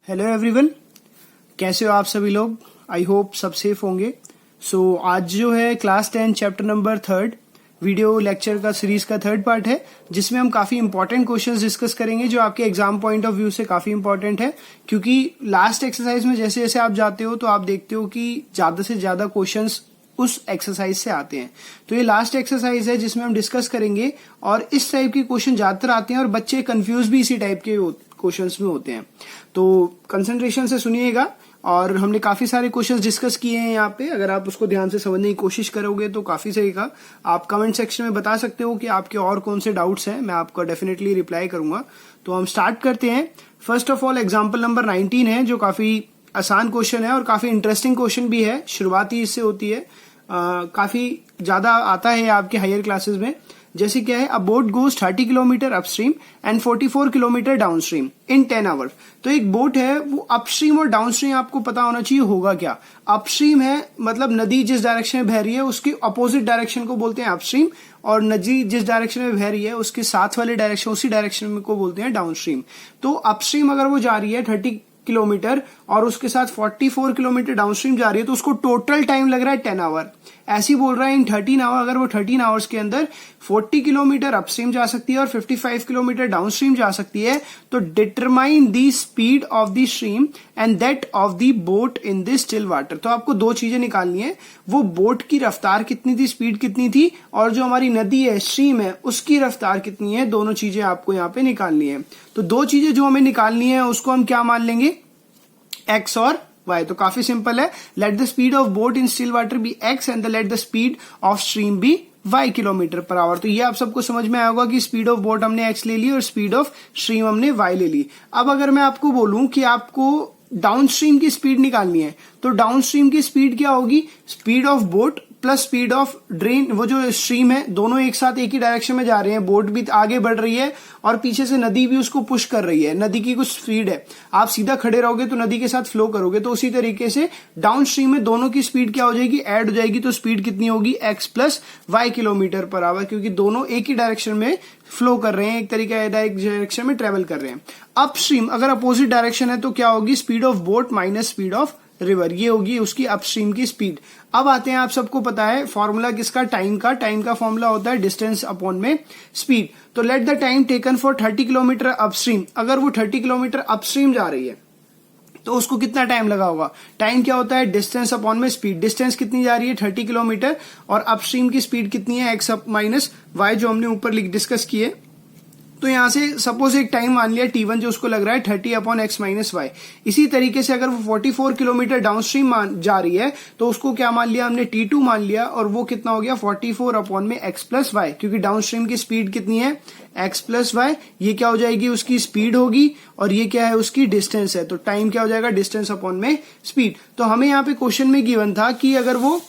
Hello everyone, कैसे हो आप सभी लोग। आई होप सब सेफ होंगे। आज जो है class 10 chapter number 3 video lecture का सीरीज का थर्ड पार्ट है, जिसमें हम काफी इंपॉर्टेंट क्वेश्चंस डिस्कस करेंगे जो आपके एग्जाम पॉइंट ऑफ व्यू से काफी इंपॉर्टेंट है। क्योंकि लास्ट एक्सरसाइज में जैसे जैसे आप जाते हो तो आप देखते हो कि ज्यादा से ज्यादा क्वेश्चंस उस एक्सरसाइज से आते हैं। तो ये लास्ट एक्सरसाइज है जिसमें हम डिस्कस करेंगे, और इस टाइप के क्वेश्चन ज्यादातर आते हैं और बच्चे कंफ्यूज भी इसी टाइप के क्वेश्चंस में होते हैं। तो कंसंट्रेशन से सुनिएगा, और हमने काफी सारे क्वेश्चंस डिस्कस किए हैं यहाँ पे। अगर आप उसको ध्यान से समझने की कोशिश करोगे तो काफी सही का आप कमेंट सेक्शन में बता सकते हो कि आपके और कौन से डाउट्स हैं, मैं आपको डेफिनेटली रिप्लाई करूंगा। तो हम स्टार्ट करते हैं। First of all example number 19 है, जो काफी आसान क्वेश्चन है और काफी इंटरेस्टिंग क्वेश्चन भी है। शुरुआत ही इससे होती है, काफी ज्यादा आता है आपके हायर क्लासेस में। जैसे क्या है, अ boat goes 30 kilometre upstream and 44 kilometre downstream in 10 hours. तो एक बोट है, वो अपस्ट्रीम और डाउनस्ट्रीम आपको पता होना चाहिए होगा क्या। अपस्ट्रीम है मतलब नदी जिस डायरेक्शन में बह रही है उसकी अपोजिट डायरेक्शन को बोलते हैं अपस्ट्रीम, और नदी जिस डायरेक्शन में बह रही है उसके साथ वाले डायरेक्शन उसी डायरेक्शन को बोलते हैं डाउनस्ट्रीम। तो अपस्ट्रीम अगर वो जा रही है 30 किलोमीटर और उसके साथ 44 किलोमीटर डाउनस्ट्रीम जा रही है, तो उसको टोटल टाइम लग रहा है 10 आवर। ऐसे ही बोल रहा है इन 13 आवर, अगर वो 13 आवर्स के अंदर 40 किलोमीटर अपस्ट्रीम जा सकती है और 55 किलोमीटर डाउनस्ट्रीम जा सकती है, तो determine the speed of the stream and that of the boat in this still water. तो आपको दो चीजें निकालनी है, वो बोट की रफ्तार कितनी थी, स्पीड कितनी थी, और जो हमारी नदी है, स्ट्रीम है, उसकी रफ्तार कितनी है। दोनों चीजें आपको यहाँ पे निकालनी है। तो दो चीजें जो हमें निकालनी है उसको हम क्या मान लेंगे, एक्स और वाई। तो काफी सिंपल है, let the speed of boat in still water be x and let the speed of stream be y kilometre per hour. तो ये आप सबको समझ में आया होगा कि स्पीड ऑफ बोट हमने एक्स ले ली और स्पीड ऑफ स्ट्रीम हमने वाई ले ली। अब अगर मैं आपको बोलूं कि आपको डाउन स्ट्रीम की स्पीड निकालनी है, तो डाउन स्ट्रीम की स्पीड क्या होगी, speed of boat plus speed of drain. वो जो स्ट्रीम है दोनों एक साथ एक ही डायरेक्शन में जा रहे हैं, बोट भी आगे बढ़ रही है और पीछे से नदी भी उसको पुश कर रही है। नदी की कुछ स्पीड है, आप सीधा खड़े रहोगे तो नदी के साथ फ्लो करोगे, तो उसी तरीके से डाउन स्ट्रीम में दोनों की स्पीड क्या हो जाएगी, ऐड हो जाएगी। तो स्पीड कितनी होगी, x plus y kilometre per hour, क्योंकि दोनों एक ही डायरेक्शन में फ्लो कर रहे हैं, एक तरीके डायरेक्शन में ट्रेवल कर रहे हैं। अपस्ट्रीम अगर अपोजिट डायरेक्शन है तो क्या होगी, speed of boat minus speed of river, ये होगी उसकी अपस्ट्रीम की स्पीड। अब आते हैं, आप सबको पता है फॉर्मूला किसका, टाइम का फॉर्मूला होता है डिस्टेंस अपॉन में स्पीड। तो let the time taken for 30 kilometre upstream, अगर वो 30 किलोमीटर अपस्ट्रीम जा रही है तो उसको कितना टाइम लगा होगा। टाइम क्या होता है, डिस्टेंस अपॉन में स्पीड। डिस्टेंस कितनी जा रही है 30 किलोमीटर, और अपस्ट्रीम की स्पीड कितनी है, एक्स माइनस वाई, जो हमने ऊपर डिस्कस किए। तो यहां से सपोज एक टाइम मान लिया T1 जो उसको लग रहा है 30 अपॉन एक्स माइनस वाई। इसी तरीके से अगर वो 44 किलोमीटर डाउनस्ट्रीम जा रही है तो उसको क्या मान लिया हमने, T2 मान लिया, और वो कितना हो गया 44 अपॉन में एक्स प्लस वाई, क्योंकि डाउनस्ट्रीम की स्पीड कितनी है, एक्स प्लस वाई। ये क्या हो जाएगी, उसकी स्पीड होगी, और ये क्या है, उसकी डिस्टेंस है। तो टाइम क्या हो जाएगा, डिस्टेंस अपॉन में स्पीड। तो हमें यहाँ पे क्वेश्चन में गिवन था कि अगर वो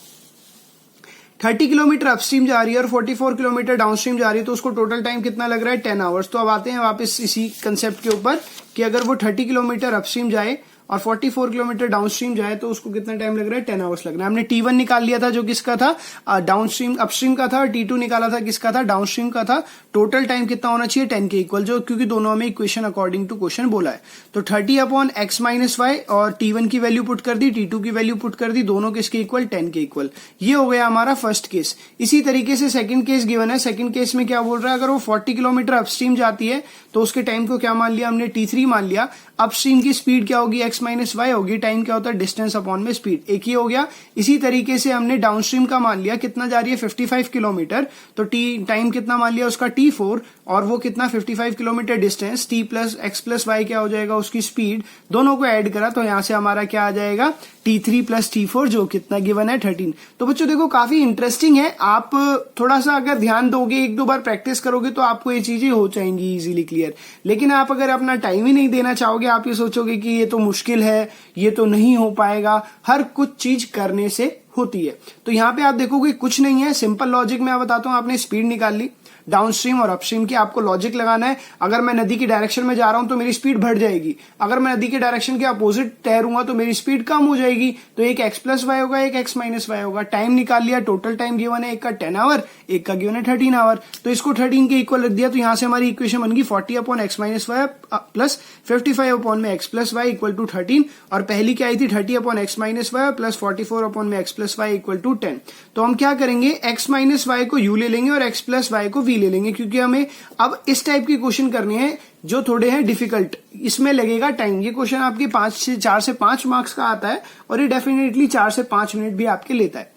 30 किलोमीटर अपस्ट्रीम जा रही है और 44 किलोमीटर डाउनस्ट्रीम जा रही है, तो उसको टोटल टाइम कितना लग रहा है, 10 आवर्स। तो अब आते हैं वापस इसी कंसेप्ट के ऊपर कि अगर वो 30 किलोमीटर अपस्ट्रीम जाए और 44 किलोमीटर डाउनस्ट्रीम जाए तो उसको कितना टाइम लग रहा है, 10 आवर्स लग रहा है। हमने T1 निकाल लिया था जो किसका था, डाउनस्ट्रीम अपस्ट्रीम का था, और T2 निकाला था किसका था, डाउनस्ट्रीम का था। टोटल टाइम कितना होना चाहिए, 10 के इक्वल, जो क्योंकि दोनों हमें इक्वेशन अकॉर्डिंग टू क्वेश्चन बोला है। तो 30 अपॉन एक्स माइनस वाई, और T1 की वैल्यू पुट कर दी, T2 की वैल्यू पुट कर दी, दोनों किसके इक्वल, 10 के इक्वल। ये हो गया हमारा फर्स्ट केस। इसी तरीके से सेकंड केस गिवन है। सेकंड केस में क्या बोल रहा है, अगर वो 40 किलोमीटर अपस्ट्रीम जाती है तो उसके टाइम को क्या मान लिया हमने, T3 मान लिया। अपस्ट्रीम की स्पीड क्या होगी, एक्स माइनस वाई होगी, टाइम क्या होता है, डिस्टेंस अपॉन में स्पीड, एक ही हो गया। इसी तरीके से हमने डाउनस्ट्रीम का मान लिया, कितना जा रही है 55 किलोमीटर, तो टाइम कितना मान लिया उसका T4, और वो कितना 55 kilometre distance, T plus x plus y क्या हो जाएगा, उसकी स्पीड, दोनों को ऐड करा तो यहां से हमारा क्या आ जाएगा, T3 प्लस T4, जो कितना गिवन है 13। तो बच्चों देखो काफी इंटरेस्टिंग है, आप थोड़ा सा अगर ध्यान दोगे, एक दो बार प्रैक्टिस करोगे तो आपको ये चीजें हो जाएंगी इजीली क्लियर। लेकिन आप अगर अपना टाइम ही नहीं देना चाहोगे, आप ये सोचोगे कि ये तो मुश्किल है, ये तो नहीं हो पाएगा, हर कुछ चीज करने से होती है। तो यहाँ पे आप देखोगे कुछ नहीं है, सिंपल लॉजिक में आप बताता हूं। आपने स्पीड निकाल ली, डाउनस्ट्रीम और अपस्ट्रीम की आपको लॉजिक लगाना है। अगर मैं नदी की डायरेक्शन में जा रहा हूं तो मेरी स्पीड बढ़ जाएगी, अगर मैं नदी के डायरेक्शन के अपोजिट तैरूंगा तो मेरी स्पीड कम हो जाएगी। तो एक x प्लस वाई होगा, एक x माइनस वाई होगा। टाइम निकाल लिया, टोटल टाइम गिवन है, एक का 10 आवर, एक का गिवन है 13 आवर। तो इसको 13 के इक्वल रख दिया, तो यहां से हमारी इक्वेशन बन गई 40 upon x minus y plus 55 upon में x plus y equal to 13, और पहली क्या आई थी 30 upon x minus y plus 44 upon में x plus y equal to 10। तो हम क्या करेंगे, x माइनस वाई को u ले लेंगे और x प्लस वाई को v ले लेंगे, क्योंकि हमें अब इस टाइप की क्वेश्चन करनी है जो थोड़े हैं डिफिकल्ट, इसमें लगेगा टाइम। ये क्वेश्चन आपके 4 से 5 मार्क्स का आता है और ये डेफिनेटली 4 से 5 मिनट भी आपके लेता है।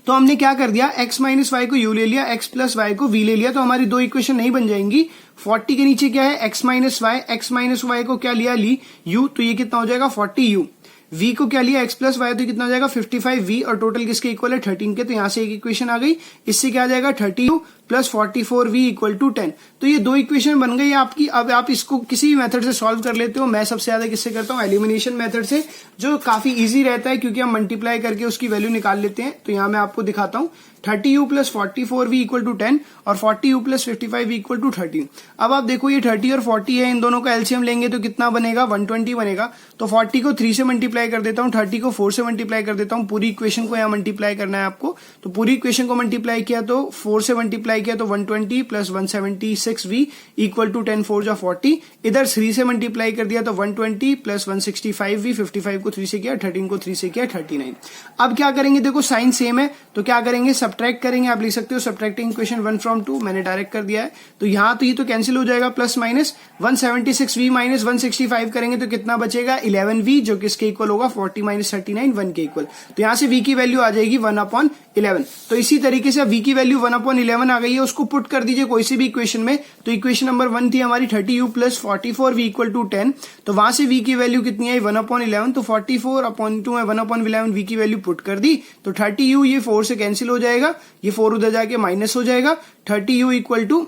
तो हमने क्या कर दिया, x माइनस वाई को u ले लिया, x प्लस वाई को v ले लिया, तो हमारी दो इक्वेशन नहीं बन जाएंगी। 40 के नीचे क्या है, x माइनस वाई को क्या लिया, ली u, तो ये कितना हो जाएगा 40u। v को क्या लिया, x प्लस वाई, तो कितना हो जाएगा 55v, और टोटल किसके इक्वल है 13 के। तो यहां से एक इक्वेशन आ गई, इससे क्या आ जाएगा 30u plus 44v equal to 10। तो ये दो इक्वेशन बन गई आपकी। अब आप इसको किसी भी मेथड से सॉल्व कर लेते हो। मैं सबसे ज्यादा किससे करता हूँ, एलिमिनेशन मेथड से, जो काफी इजी रहता है क्योंकि हम मल्टीप्लाई करके उसकी वैल्यू निकाल लेते हैं। तो यहां मैं आपको दिखाता हूं, 30u plus 44v equal to 10 और 40u plus 55v equal to 13। अब आप देखो ये 30 और 40 है, इन दोनों का एलसीएम लेंगे तो कितना बनेगा, 120 बनेगा। तो 40 को 3 से मल्टीप्लाई कर देता हूँ, 30 को 4 से मल्टीप्लाई कर देता हूँ। पूरी इक्वेशन को यहाँ मल्टीप्लाई करना है आपको, तो पूरी इक्वेशन को मल्टीप्लाई किया तो 4 से मल्टीप्लाई किया तो 120 प्लस 176v इक्वल टू 10 4 जा 40। इधर 3 से मल्टीप्लाई कर दिया तो 120 प्लस 165v, 55 को 3 से किया, 13 को 3 से किया 39। अब क्या करेंगे, देखो साइन सेम है तो क्या करेंगे, सब्ट्रैक्ट करेंगे। आप लिख सकते हो सब्ट्रैक्टिंग इक्वेशन 1 फ्रॉम 2, मैंने डायरेक्ट कर दिया है। तो यहां तो ये तो कैंसिल हो जाएगा, प्लस माइनस 176v माइनस 165 करेंगे तो कितना बचेगा 11v, जो किसके इक्वल होगा 40 माइनस 39 1 के इक्वल। तो यहां से v की वैल्यू आ जाएगी 1/11। तो इसी तरीके से v की वैल्यू 1/11 आ गई है, उसको पुट कर दीजिए कोई सी भी इक्वेशन में। तो इक्वेशन नंबर 1 थी हमारी 30u plus 44v equal to 10, तो वहां से v की वैल्यू कितनी आई 1/11, तो 44/2 में 1/11 v की वैल्यू पुट कर दी, तो 30u ये 4 से कैंसिल हो जाएगा, ये 4 उधर जाके माइनस हो जाएगा, 30u इक्वल टू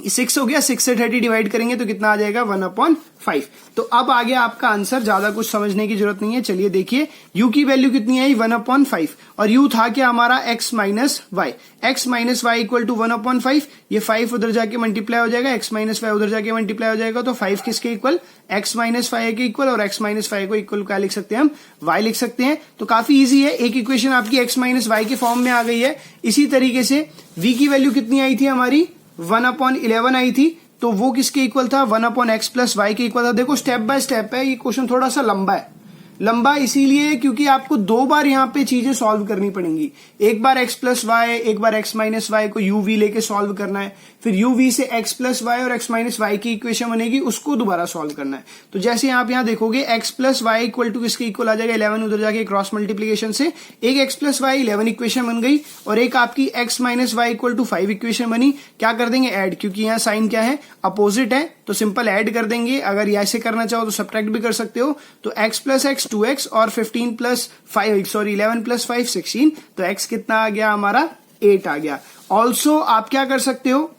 6 हो गया, 6 से 30 डिवाइड करेंगे तो कितना आ जाएगा 1/5। तो अब आ गया आपका आंसर, ज्यादा कुछ समझने की जरूरत नहीं है। चलिए देखिए, u की वैल्यू कितनी आई 1/5, और u था क्या हमारा x minus y equal to 1/5। ये 5 उधर जाके मल्टीप्लाई हो जाएगा, x माइनस वाई उधर जाके मल्टीप्लाई हो जाएगा, तो 5 किसके इक्वल, x माइनस वाई के इक्वल, और x माइनस वाई को इक्वल क्या लिख सकते हैं हम, y लिख सकते हैं। तो काफी इजी है, एक इक्वेशन आपकी x माइनस वाई के फॉर्म में आ गई है। इसी तरीके से v की वैल्यू कितनी आई थी हमारी 1/11 आई थी, तो वो किसके इक्वल था 1/x प्लस वाई के इक्वल था। देखो स्टेप बाय स्टेप है, ये क्वेश्चन थोड़ा सा लंबा इसीलिए क्योंकि आपको 2 बार यहाँ पे चीजें सॉल्व करनी पड़ेंगी। एक बार x प्लस वाई, एक बार x माइनस वाई को u v लेके सॉल्व करना है, फिर u v से x प्लस वाई और x माइनस वाई की इक्वेशन बनेगी, उसको दोबारा सॉल्व करना है। तो जैसे आप यहाँ देखोगे x plus y equal to किसके इक्वल आ जाएगा 11, उधर जाके क्रॉस मल्टीप्लीकेशन से एक x प्लस वाई 11 इक्वेशन बन गई, और एक आपकी x minus y equal to 5 equation बनी। क्या कर देंगे, ऐड, क्योंकि यहाँ साइन क्या है, अपोजिट है, तो सिंपल ऐड कर देंगे। अगर ऐसे करना चाहो तो सब्ट्रैक्ट भी कर सकते हो। तो x प्लस x 2x और 11 प्लस 5 16, तो x कितना आ गया हमारा 8 आ गया। ऑल्सो आप क्या कर सकते हो,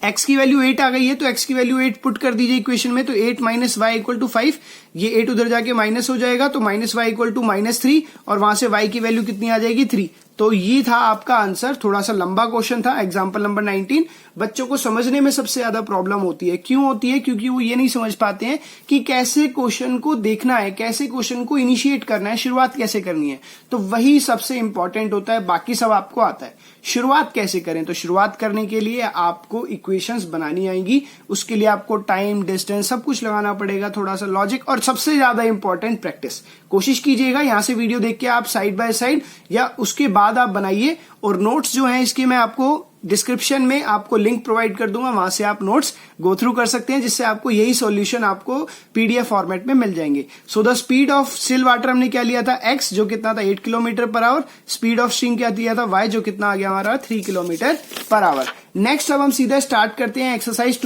x की वैल्यू 8 आ गई है तो x की वैल्यू 8 पुट कर दीजिए इक्वेशन में, तो 8 माइनस वाई इक्वल टू 5, ये 8 उधर जाके माइनस हो जाएगा, तो माइनस वाई इक्वल टू -3, और वहां से y की वैल्यू कितनी आ जाएगी 3। तो ये था आपका आंसर। थोड़ा सा लंबा क्वेश्चन था, एग्जाम्पल नंबर 19। बच्चों को समझने में सबसे ज्यादा प्रॉब्लम होती है, क्यों होती है, क्योंकि वो ये नहीं समझ पाते हैं कि कैसे क्वेश्चन को देखना है, कैसे क्वेश्चन को इनिशिएट करना है, शुरुआत कैसे करनी है। तो वही सबसे इंपॉर्टेंट होता है, बाकी सब आपको आता है। शुरुआत कैसे करें, तो शुरुआत करने के लिए आपको इक्वेशंस बनानी आएंगी, उसके लिए आपको टाइम, डिस्टेंस सब कुछ लगाना पड़ेगा, थोड़ा सा लॉजिक, और सबसे ज्यादा इंपॉर्टेंट प्रैक्टिस। कोशिश कीजिएगा यहां से वीडियो देख के आप साइड बाय साइड या उसके बाद आप बनाइए, और नोट्स जो हैं इसके मैं आपको डिस्क्रिप्शन में आपको लिंक प्रोवाइड कर दूंगा, वहां से आप नोट्स गो थ्रू कर सकते हैं, जिससे आपको यही सॉल्यूशन आपको पीडीएफ फॉर्मेट में मिल जाएंगे। So the speed of still water हमने क्या लिया था x, जो कितना था 8 kilometre per our. Speed of stream क्या दिया था y, जो कितना आ गया हमारा 3 किलोमीटर पर आवर। नेक्स्ट अब हम सीधा स्टार्ट करते हैं एक्सरसाइज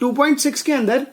2.6 के अंदर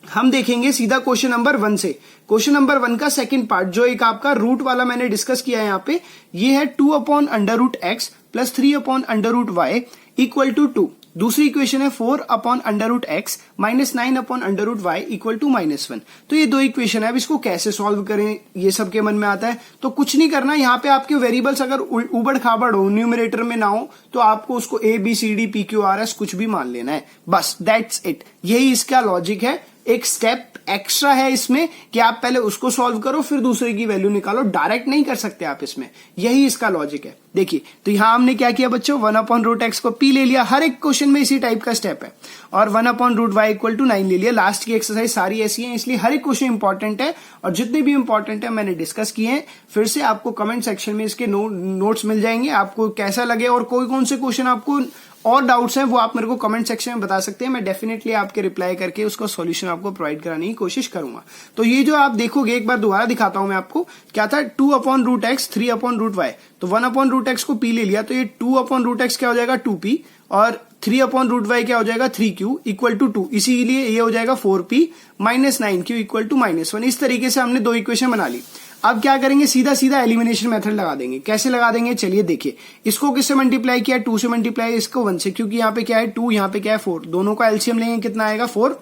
हम देखेंगे सीधा क्वेश्चन नंबर 1 से। क्वेश्चन नंबर 1 का सेकंड पार्ट, जो एक आपका रूट वाला मैंने डिस्कस किया है यहाँ पे, ये है 2/√x plus 3/√y equal to 2। दूसरी इक्वेशन है 4 upon under root x minus 9 upon under root y equal to -1। तो ये दो इक्वेशन है। अब इसको कैसे सॉल्व करें, ये सबके मन में आता है। तो कुछ नहीं करना, यहाँ पे आपके वेरिएबल्स अगर उबड़ खाबड़ हो, न्यूमरेटर में ना हो, तो आपको उसको a b c d p q r s कुछ भी मान लेना है, बस दैट्स इट। यही इसका लॉजिक है। एक स्टेप एक्स्ट्रा है इसमें कि आप पहले उसको सॉल्व करो फिर दूसरे की वैल्यू निकालो, डायरेक्ट नहीं कर सकते आप इसमें, यही इसका लॉजिक है। देखिए, तो यहां हमने क्या किया बच्चों, 1 अपॉन रूट एक्स को पी ले लिया, हर एक क्वेश्चन में इसी टाइप का स्टेप है, और 1 upon root y equal to 9 ले लिया। लास्ट की एक्सरसाइज सारी ऐसी है, इसलिए हर एक क्वेश्चन इंपॉर्टेंट है, और जितने भी इंपॉर्टेंट है मैंने डिस्कस किए हैं। फिर से आपको कमेंट सेक्शन में इसके नोट्स मिल जाएंगे, आपको कैसा लगे और कोई कौन से क्वेश्चन आपको और डाउट्स हैं वो आप मेरे को कमेंट सेक्शन में बता सकते हैं। मैं डेफिनेटली आपके रिप्लाई करके उसका सॉल्यूशन आपको प्रोवाइड कराने की कोशिश करूंगा। तो ये जो आप देखोगे, एक बार दोबारा दिखाता हूं मैं आपको, क्या था 2 upon root x 3 upon root y. तो 1 अपॉन रूट एक्स को पी ले लिया, तो ये 2 अपॉन रूट एक्स क्या हो जाएगा 2p, और 3 अपॉन रूट वाई क्या हो जाएगा 3q इक्वल टू 2, इसीलिए ये हो जाएगा 4p minus 9q equal to -1। इस तरीके से हमने दो इक्वेशन बना ली। अब क्या करेंगे, सीधा सीधा एलिमिनेशन मेथड लगा देंगे। कैसे लगा देंगे, चलिए देखिए। इसको किससे मल्टीप्लाई किया, 2 से मल्टीप्लाई, इसको 1 से, क्योंकि यहाँ पे क्या है 2, यहाँ पे क्या है 4, दोनों का एलसीएम लेंगे, कितना आएगा 4।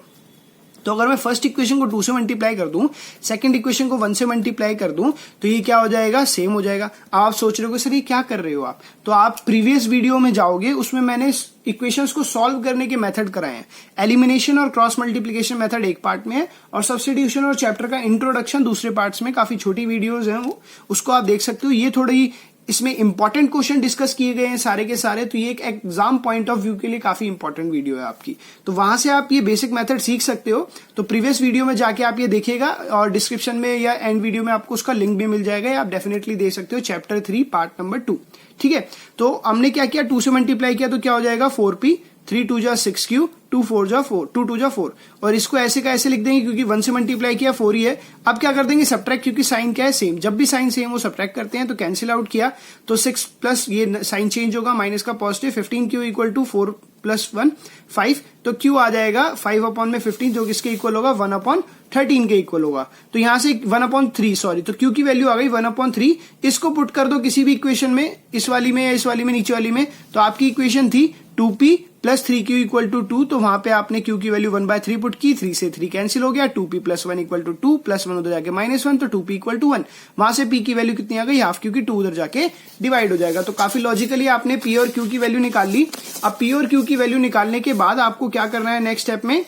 तो अगर मैं फर्स्ट इक्वेशन को 2 से मल्टीप्लाई कर दूं, सेकंड इक्वेशन को 1 से मल्टीप्लाई कर दूं, तो ये क्या हो जाएगा, सेम हो जाएगा। आप सोच रहे हो सर ये क्या कर रहे हो आप, तो आप प्रीवियस वीडियो में जाओगे, उसमें मैंने इक्वेशंस को सॉल्व करने के मेथड कराए हैं। एलिमिनेशन और क्रॉस मल्टीप्लिकेशन मेथड एक पार्ट में है, और सब्स्टिट्यूशन और चैप्टर का इंट्रोडक्शन दूसरे पार्ट्स में, काफी छोटी वीडियोज हैं वो, उसको आप देख सकते हो। ये थोड़ी इसमें इंपॉर्टेंट क्वेश्चन डिस्कस किए गए हैं सारे के सारे, तो ये एक एग्जाम पॉइंट ऑफ व्यू के लिए काफी इंपॉर्टेंट वीडियो है आपकी। तो वहां से आप ये बेसिक मेथड सीख सकते हो। तो प्रीवियस वीडियो में जाके आप ये देखिएगा, और डिस्क्रिप्शन में या एंड वीडियो में आपको उसका लिंक भी मिल जाएगा, या आप डेफिनेटली दे सकते हो, चैप्टर 3 पार्ट नंबर 2। ठीक है, तो हमने क्या किया, 2 से मल्टीप्लाई किया, तो क्या हो जाएगा 4p, 3 2 जा 6q, 2 4 जा 4, 2 2 जा 4, और इसको ऐसे का ऐसे लिख देंगे क्योंकि 1 से मल्टीप्लाई किया 4 ही है। अब क्या कर देंगे, सब्ट्रैक्ट, क्योंकि साइन क्या है सेम, जब भी साइन सेम वो सब्ट्रैक्ट करते हैं, तो कैंसिल आउट किया, तो 6 प्लस ये साइन चेंज होगा, माइनस का positive, 15q equal to 4 plus 1 5, तो q आ जाएगा 5 अपॉन में 15, जो किसके इक्वल होगा 1 अपॉन 13 के इक्वल होगा। तो यहां से 1 अपॉन 3, सॉरी, तो q की वैल्यू आ गई 1 अपॉन 3। इसको पुट कर दो किसी भी इक्वेशन में, इस वाली में या इस वाली में, नीचे वाली में, तो आपकी इक्वेशन थी 2p plus 3q equal to 2, तो वहां पे आपने q की वैल्यू 1/3 पुट की, 3 से 3 कैंसिल हो गया, 2p plus 1 equal to 2, plus 1 उधर जाके -1, तो 2p इक्वल टू 1। वहां से p की वैल्यू कितनी आ गई हाफ, क्योंकि 2 उधर जाके डिवाइड हो जाएगा। तो काफी लॉजिकली आपने p और q की वैल्यू निकाल ली। अब p और q की वैल्यू निकालने के बाद आपको क्या करना है, नेक्स्ट स्टेप में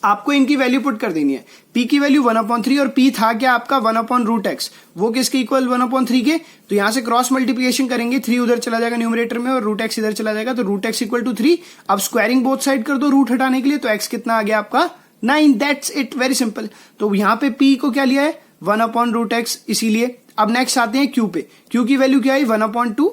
आपको इनकी वैल्यू पुट कर देनी है। p की वैल्यू 1/3, और p था क्या आपका 1 अपॉन रूट एक्स, वो किसके इक्वल 1/3 के, तो यहां से क्रॉस मल्टीप्लिकेशन करेंगे, 3 उधर चला जाएगा न्यूमरेटर में, और रूट एक्स इधर चला जाएगा, तो रूट एक्स इक्वल टू 3। अब स्क्वायरिंग बोथ साइड कर दो रूट हटाने के लिए, तो x कितना आ गया आपका 9, दैट्स इट, वेरी सिंपल। तो यहां पे p को क्या लिया है 1 अपॉन रूट एक्स, इसीलिए। अब नेक्स्ट आते हैं q पे, q की वैल्यू क्या है 1/2,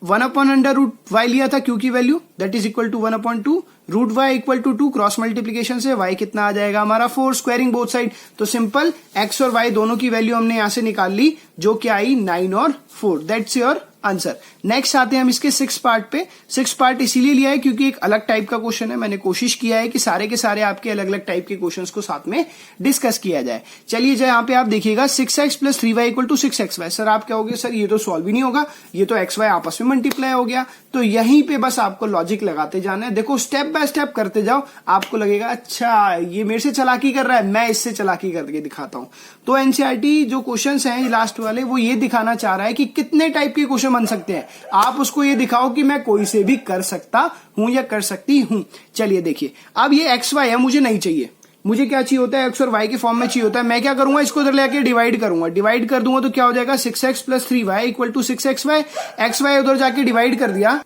1 अपॉन अंडर रूट वाई लिया था q की value, that is equal to 1/2, root y equal to 2, cross multiplication से y कितना आ जाएगा हमारा 4, स्क्वायरिंग बोथ साइड। तो सिंपल x और y दोनों की वैल्यू हमने यहां से निकाल ली, जो क्या आई 9 और 4, दैट्स योर आंसर। नेक्स्ट आते हैं हम इसके 6 पार्ट पे। 6 पार्ट इसीलिए लिया है क्योंकि एक अलग टाइप का क्वेश्चन है, मैंने कोशिश किया है कि सारे के सारे आपके अलग अलग टाइप के क्वेश्चंस को साथ में डिस्कस किया जाए। चलिए यहाँ पे आप देखिएगा 6x plus 3y equal to 6xy। Sir आप क्या होगे, सर ये तो सॉल्व ही नहीं होगा, ये तो xy आपस में मल्टीप्लाई हो गया। तो यहीं पे बस आपको लॉजिक लगाते जाना है, देखो स्टेप बाय स्टेप करते जाओ, आपको लगेगा अच्छा ये मेरे से चालाकी कर रहा है, मैं इससे चालाकी करके दिखाता हूं। तो एनसीईआरटी जो क्वेश्चंस हैं लास्ट वाले, वो ये दिखाना चाह रहा है कि कितने टाइप के क्वेश्चन बन सकते हैं। आप उसको ये दिखाओ कि मैं कोई से भी कर सकता हूं या कर सकती हूं। चलिए देखिए, अब ये XY है, मुझे नहीं चाहिए, मुझे क्या चाहिए होता है x और y के फॉर्म में चाहिए होता है। मैं क्या करूंगा, इसको इधर लेके डिवाइड करूंगा, डिवाइड कर दूंगा तो क्या हो जाएगा 6x plus 3y equal to 6xy। xy उधर जाके डिवाइड कर दिया,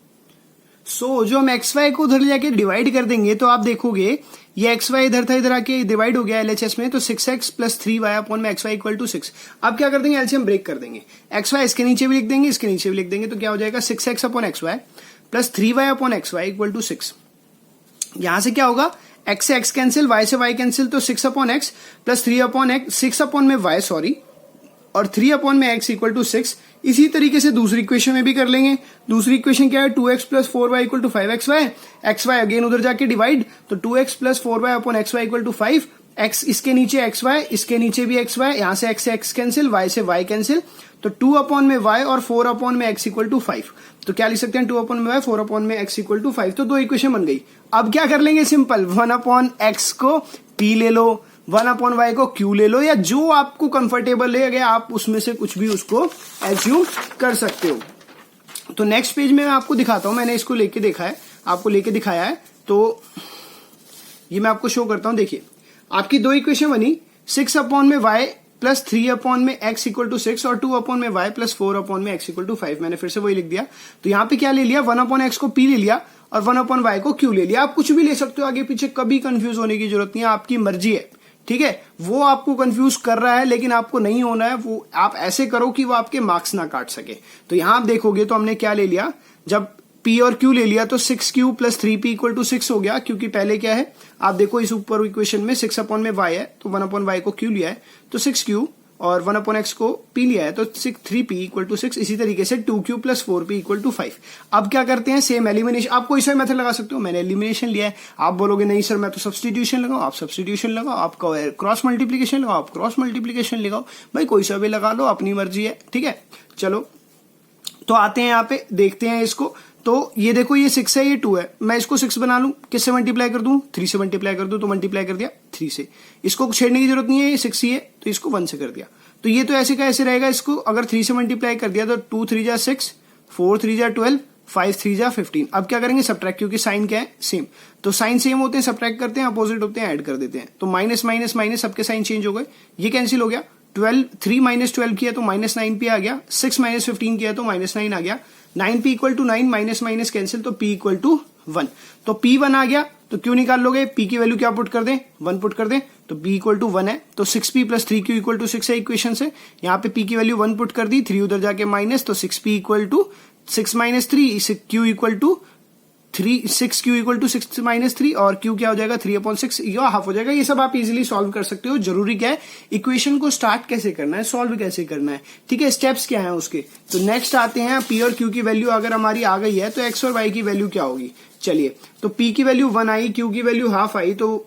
सो जो हम XY को उधर जाके डिवाइड कर देंगे तो आप देखोगे ये XY इधर था, इधर आके डिवाइड हो गया LHS में, तो 6x प्लस 3y अपॉन में XY इक्वल टू 6। अब क्या कर देंगे, एलसीएम ब्रेक कर देंगे, XY इसके नीचे भी लिख देंगे, इसके नीचे भी लिख देंगे, तो क्या हो जाएगा 6x upon XY plus 3y upon XY equal to 6। यहां से क्या होगा, x से x कैंसिल, y से y कैंसिल, तो 6 upon x plus 3 upon x, 6 upon में y सॉरी, और 3 अपॉन में x इक्वल टू 6। इसी तरीके से दूसरी इक्वेशन में भी कर लेंगे। दूसरी इक्वेशन क्या है, 2x plus 4y equal to 5xy, xy again उधर जाके डिवाइड, तो 2x plus 4y upon xy equal to 5, x इसके नीचे एक्स वाई, इसके नीचे भी एक्स वाई, यहां से x कैंसिल, y से y कैंसिल, तो 2 अपॉन में y और 4 अपॉन में x इक्वल टू 5। तो क्या लिख सकते हैं 2 अपॉन में y 4 अपॉन में x इक्वल टू 5। तो दो इक्वेशन बन गई। अब क्या कर लेंगे, सिंपल 1 अपॉन x को p ले लो, 1 अपॉन y को q ले लो, या जो आपको कंफर्टेबल है आप उसमें से कुछ भी उसको एज्यूम कर सकते हो। तो नेक्स्ट पेज में मैं आपको दिखाता हूं, मैंने इसको लेके देखा है, आपको लेके दिखाया है, तो ये मैं आपको शो करता हूं। देखिए आपकी दो इक्वेशन बनी, 6 अपॉन में y प्लस 3 अपॉन में x इक्वल टू 6 और 2 अपॉन में y प्लस 4 अपॉन में x इक्वल टू 5। मैंने फिर से वही लिख दिया। तो यहाँ पे क्या ले लिया, 1 अपॉन x को p ले लिया और 1 अपॉन y को q ले लिया। आप कुछ भी ले सकते हो, आगे पीछे कभी कंफ्यूज होने की जरूरत नहीं है, आपकी मर्जी है, ठीक है। वो आपको कंफ्यूज कर रहा है लेकिन आपको नहीं होना है, वो आप ऐसे करो कि वो आपके मार्क्स ना काट सके। तो यहां आप देखोगे तो हमने क्या ले लिया, जब p और q ले लिया तो 6q plus 3p equal to 6 हो गया, क्योंकि पहले क्या है आप देखो इस ऊपर इक्वेशन में 6 अपॉन में y है, तो 1 अपॉन y को q लिया है तो 6q, और 1 अपॉन x को p लिया है तो 3p इक्वल टू 6। इसी तरीके से 2q plus 4p equal to 5। अब क्या करते हैं, सेम एलिमिनेशन, आप कोई सा मेथड लगा सकते हो, मैंने एलिमिनेशन लिया है। आप बोलोगे नहीं सर मैं तो सब्स्टिट्यूशन लगाओ, आप सब्स्टिट्यूशन लगाओ, आप क्रॉस मल्टीप्लीकेशन लगाओ, आप क्रॉस मल्टीप्लीकेशन लगाओ, भाई कोई सा भी लगा लो, अपनी मर्जी है, ठीक है। चलो तो आते हैं यहाँ पे, देखते हैं इसको। तो ये देखो ये 6 है, ये 2 है, मैं इसको 6 बना लूं, किससे मल्टीप्लाई कर दूं, 3 से मल्टीप्लाई कर दूं, तो मल्टीप्लाई कर दिया 3 से। इसको छेड़ने की जरूरत नहीं है, ये 6 ही है तो इसको 1 से कर दिया। तो ये तो ऐसे का ऐसे रहेगा, इसको अगर 3 से मल्टीप्लाई कर दिया तो 2 3 जा 6, 4 3 जा 12, 5 3 जा 15। अब क्या करेंगे, सब्ट्रैक्ट, क्योंकि साइन क्या है सेम, तो साइन सेम होते हैं, सब्ट्रैक्ट करते हैं, अपोजिट होते हैं, ऐड कर देते हैं। तो माइनस माइनस माइनस सबके साइन चेंज हो गए, ये कैंसिल हो गया। 3 माइनस 12 किया तो माइनस 9p आ गया, 6 माइनस 15 किया तो माइनस 9 आ गया, 9p equal to 9, minus minus cancel, तो p इक्वल टू 1। तो p 1 आ गया, तो क्यों निकाल लोगे, p की वैल्यू क्या पुट कर दें, 1 पुट कर दें, तो p इक्वल टू 1 है, तो 6p plus 3q equal to 6 है इक्वेशन से। यहाँ पे p की वैल्यू 1 पुट कर दी, 3 उधर जाके माइनस, तो 6p equal to 6 minus 3, q equal to 3, 6q equal to 6 minus 3, और q क्या हो जाएगा 3/6, ये हाफ हो जाएगा। ये सब आप इजीली सॉल्व कर सकते हो। जरूरी क्या है, इक्वेशन को स्टार्ट कैसे करना है, सॉल्व कैसे करना है, ठीक है, स्टेप्स क्या है उसके। तो नेक्स्ट आते हैं, p और q की वैल्यू अगर हमारी आ गई है तो x और y की वैल्यू क्या होगी। चलिए, तो p की वैल्यू 1 आई, q की वैल्यू हाफ आई, तो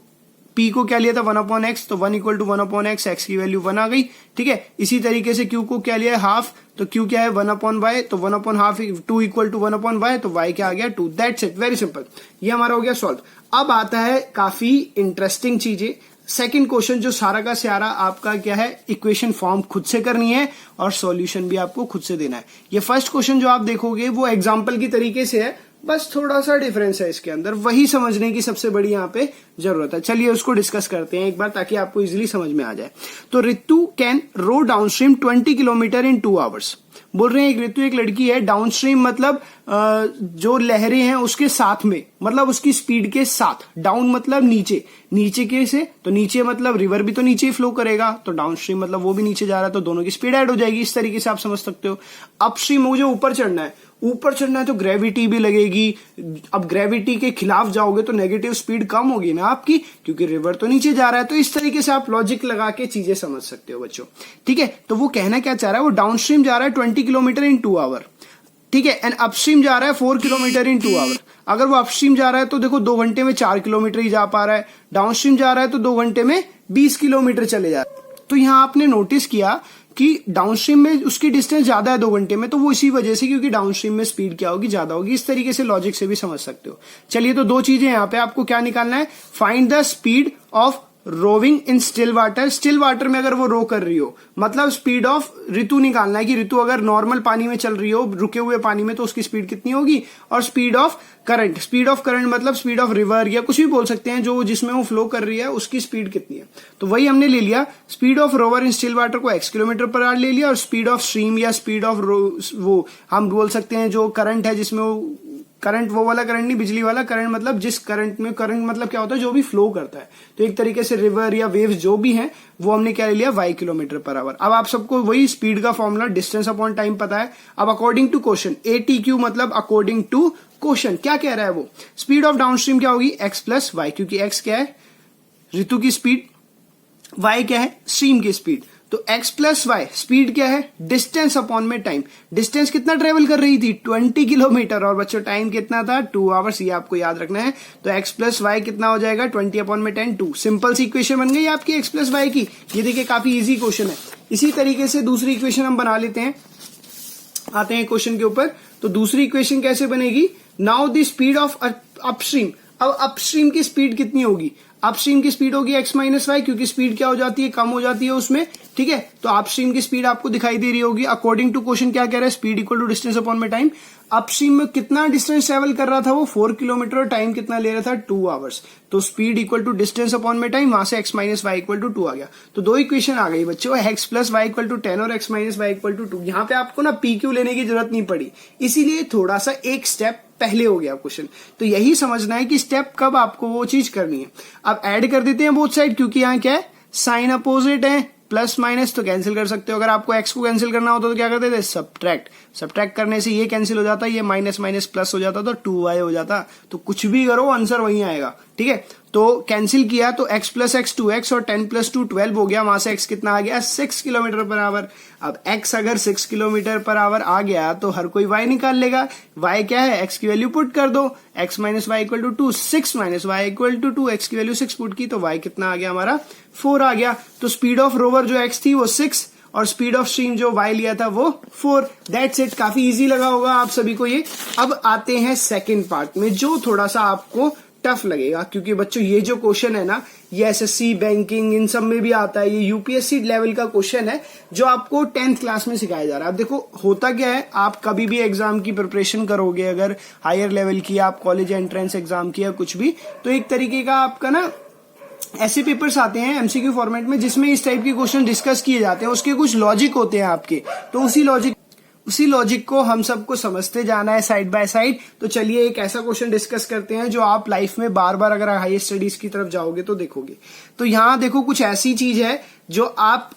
p को क्या लिया था 1 अपॉन x, तो 1 इक्वल टू 1 अपॉन x की वैल्यू 1 आ गई, ठीक है। इसी तरीके से q को क्या लिया है हाफ, तो q क्या है 1 अपॉन y, तो 1 upon half 2 equal to 1 upon y, तो y क्या आ गया 2। दैट्स इट, वेरी सिंपल, ये हमारा हो गया सॉल्व। अब आता है काफी इंटरेस्टिंग चीजें, सेकंड क्वेश्चन जो सारा का सारा आपका क्या है, इक्वेशन फॉर्म खुद से करनी है और सॉल्यूशन भी आपको खुद से देना है। ये फर्स्ट क्वेश्चन जो आप देखोगे वो एग्जांपल की तरीके से है, बस थोड़ा सा डिफरेंस है इसके अंदर, वही समझने की सबसे बड़ी यहाँ पे जरूरत है। चलिए उसको डिस्कस करते हैं एक बार, ताकि आपको इजीली समझ में आ जाए। तो Ritu can row downstream 20 kilometre in 2 hours. बोल रहे हैं एक रितु एक लड़की है, डाउनस्ट्रीम मतलब जो लहरें हैं उसके साथ में, मतलब उसकी स्पीड के साथ, डाउन मतलब नीचे, नीचे के से, तो नीचे मतलब रिवर भी तो नीचे ही फ्लो करेगा, तो डाउनस्ट्रीम मतलब वो भी नीचे जा रहा है, तो दोनों की स्पीड ऐड हो जाएगी। इस तरीके से आप समझ सकते हो। अपस्ट्रीम मुझे ऊपर चढ़ना है, ऊपर चढ़ना है तो ग्रेविटी भी लगेगी। अब ग्रेविटी के खिलाफ जाओगे तो नेगेटिव स्पीड कम होगी ना आपकी, क्योंकि रिवर तो नीचे जा रहा है। तो इस तरीके से आप लॉजिक लगा के चीजें समझ सकते हो बच्चों, ठीक है। तो वो कहना क्या चाह रहा है, वो डाउनस्ट्रीम जा रहा है 20 किलोमीटर इन 2 आवर, ठीक है, एंड अपस्ट्रीम जा रहा है 4 किलोमीटर इन 2 आवर। अगर वो अपस्ट्रीम जा रहा है तो देखो 2 घंटे में 4 किलोमीटर ही जा पा रहा है, डाउनस्ट्रीम जा रहा है तो 2 घंटे में 20 किलोमीटर चले जा रहा है। तो यहां आपने नोटिस किया कि डाउनस्ट्रीम में उसकी डिस्टेंस ज्यादा है 2 घंटे में, तो वो इसी वजह से, क्योंकि डाउनस्ट्रीम में स्पीड क्या होगी, ज्यादा होगी। इस तरीके से लॉजिक से भी समझ सकते हो। चलिए, तो 2 चीजें यहां पे आपको क्या निकालना है, find the speed of rowing in still water. Still water में अगर वो रो कर रही हो, मतलब स्पीड ऑफ ऋतु निकालना है कि ऋतु अगर नॉर्मल पानी में चल रही हो, रुके हुए पानी में, तो उसकी स्पीड कितनी होगी, और speed of current, speed of current मतलब स्पीड ऑफ रिवर या कुछ भी बोल सकते हैं, जो जिसमें वो फ्लो कर रही है उसकी स्पीड कितनी है। तो वही हमने ले लिया, speed of rover in still water को x किलोमीटर पर आवर ले लिया, और स्पीड ऑफ स्ट्रीम या स्पीड ऑफ वो हम बोल सकते हैं जो करंट है, जिसमें वो करंट, वो वाला करंट नहीं, बिजली वाला करंट, मतलब जिस करंट में, करंट मतलब क्या होता है, जो भी फ्लो करता है। तो एक तरीके से रिवर या वेव्स जो भी हैं वो हमने क्या ले लिया, y किलोमीटर पर आवर। अब आप सबको वही स्पीड का फॉर्मूला डिस्टेंस अपॉन टाइम पता है। अब अकॉर्डिंग टू क्वेश्चन, ATQ मतलब अकॉर्डिंग टू क्वेश्चन क्या कह रहा है वो, स्पीड ऑफ डाउनस्ट्रीम क्या होगी, x प्लस वाई, क्योंकि x क्या है ऋतु की स्पीड, y क्या है स्ट्रीम की स्पीड। तो x प्लस वाई स्पीड क्या है, डिस्टेंस अपॉन में टाइम। डिस्टेंस कितना ट्रेवल कर रही थी, 20 किलोमीटर, और बच्चों टाइम कितना था, 2 आवर्स, ये आपको याद रखना है। तो x प्लस वाई कितना हो जाएगा, 20 अपॉन में 10, 2। सिंपल सी इक्वेशन बन गई आपकी x प्लस वाई की। ये देखिए काफी इजी क्वेश्चन है। इसी तरीके से दूसरी इक्वेशन हम बना लेते हैं, आते हैं क्वेश्चन के ऊपर। तो दूसरी इक्वेशन कैसे बनेगी, now the speed of upstream. अब अपस्ट्रीम की स्पीड कितनी होगी, अपस्ट्रीम की स्पीड होगी x माइनस वाई, क्योंकि स्पीड क्या हो जाती है, कम हो जाती है उसमें, ठीक है। तो अपस्ट्रीम की स्पीड आपको दिखाई दे रही होगी। अकॉर्डिंग टू क्वेश्चन क्या कह रहा है, speed equal to distance upon में टाइम। अपस्ट्रीम में कितना डिस्टेंस ट्रेवल कर रहा था वो, 4 किलोमीटर, और टाइम कितना ले रहा था, 2 आवर्स। तो speed equal to distance upon में टाइम, वहां से x minus y equal to 2 आ गया। तो दो इक्वेशन आ गई बच्चों, x plus y equal to 10 और x minus y equal to 2। यहाँ पे आपको ना PQ लेने की जरूरत नहीं पड़ी, इसीलिए थोड़ा सा एक स्टेप पहले हो गया क्वेश्चन। तो यही समझना है कि स्टेप कब आपको वो चीज करनी है। अब ऐड कर देते हैं बोथ साइड, क्योंकि यहाँ क्या है, साइन अपोजिट है, प्लस माइनस तो कैंसिल कर सकते हो। अगर आपको x को कैंसिल करना होता तो क्या करते थे, सब्ट्रैक्ट। सब्ट्रैक्ट करने से ये कैंसिल हो जाता, ये माइनस माइनस प्लस हो जाता, तो 2y हो जाता। तो कुछ भी करो आंसर वही आएगा, ठीक है। तो कैंसिल किया तो x प्लस एक्स 2x और 10 प्लस 2 12 हो गया। वहां से x कितना आ गया, 6 किलोमीटर पर आवर। अब x अगर 6 किलोमीटर पर आवर आ गया तो हर कोई y निकाल लेगा। y क्या है, x की वैल्यू पुट कर दो, x minus y equal to 2, 6 minus y equal to 2, x की वैल्यू 6 पुट की तो y कितना आ गया हमारा, 4 आ गया। तो स्पीड ऑफ रोवर जो x थी वो 6 और स्पीड ऑफ स्ट्रीम जो y लिया था वो 4। That's it. काफी इजी लगा होगा आप सभी को ये। अब आते हैं सेकंड पार्ट में, जो थोड़ा सा आपको टफ लगेगा, क्योंकि बच्चों ये जो क्वेश्चन है ना, ये एसएससी बैंकिंग इन सब में भी आता है। ये यूपीएससी लेवल का क्वेश्चन है जो आपको 10th क्लास में सिखाया जा रहा है। अब देखो होता क्या है, आप कभी भी एग्जाम की प्रिपरेशन करोगे, अगर हायर लेवल की, आप कॉलेज एंट्रेंस एग्जाम की या कुछ भी, तो एक तरीके का आपका ना ऐसे पेपर्स आते हैं एमसीक्यू फॉर्मेट में जिसमें इस टाइप के क्वेश्चन डिस्कस किए जाते हैं। उसके कुछ लॉजिक होते हैं आपके, तो उसी लॉजिक को हम सबको समझते जाना है साइड बाय साइड। तो चलिए एक ऐसा क्वेश्चन डिस्कस करते हैं जो आप लाइफ में बार बार अगर हाई स्टडीज की तरफ जाओगे तो देखोगे। तो यहां देखो कुछ ऐसी चीज है जो आप